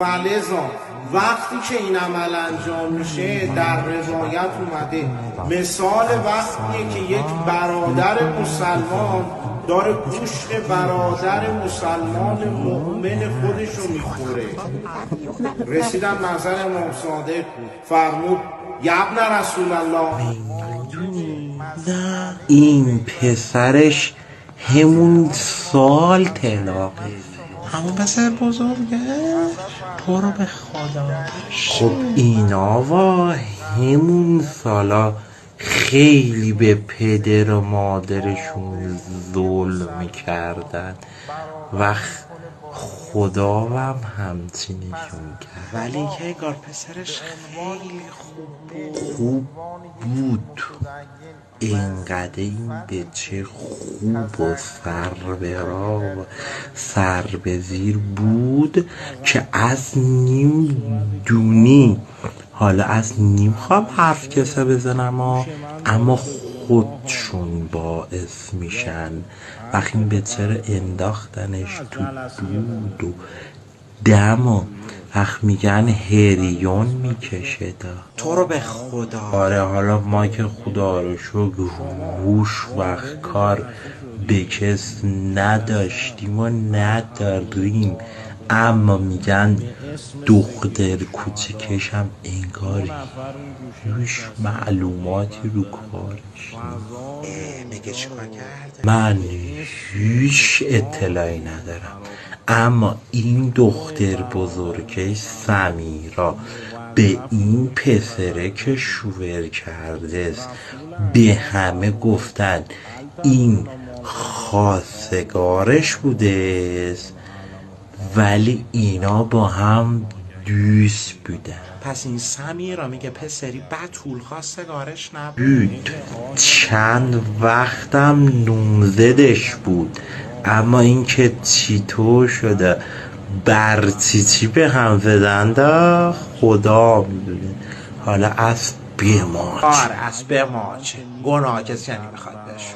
ولذا وقتی که این عمل انجام میشه در روایت اومده مثال وقتیه که یک برادر مسلمان داره گوشت برادر مسلمان مؤمن خودشو میخوره. رسیدم نظر امام صادق فرمود یبن رسول الله، این پسرش همون سال طلاقه، همون پسر بزرگه. تو رو به خدا. خب اینا و همون سالا خیلی به پدر و مادرشون ظلم میکردن و خدا هم همچینشون کرد، ولی که انگار پسرش خیلی خوب بود. اینقدر این بچه خوب و سربرا و سربزیر بود که از نیم دونی، حالا از نیم خواب حرف کسا بزنم اما خودشون باعث میشن وقتی این بچه رو انداختنش تو دود و دم و وقت میگن هریون میکشه دا. تو رو به خدا. آره حالا ما که خدا رو شکر روش وقت کار به کس نداشتیم و نداریم، اما میگن دختر کوچکش هم انگار هیچ معلوماتی رو کارش میگه چیکار کرده؟ من هیچ اطلاعی ندارم، اما این دختر بزرگش سمیرا به این پسره که شوور کرده است به همه گفتن این خواستگارش بوده است، ولی اینا با هم دوست بودن. پس این سمیرا میگه پسری بتول خواستگارش نبود. چند وقتم نوزدش بود، اما این که چیطور شده بر چی به هم زدن خدا میدونه. حالا اسب بماچ. آره اسب بماچ، گناه کسی نمیخواد بشه.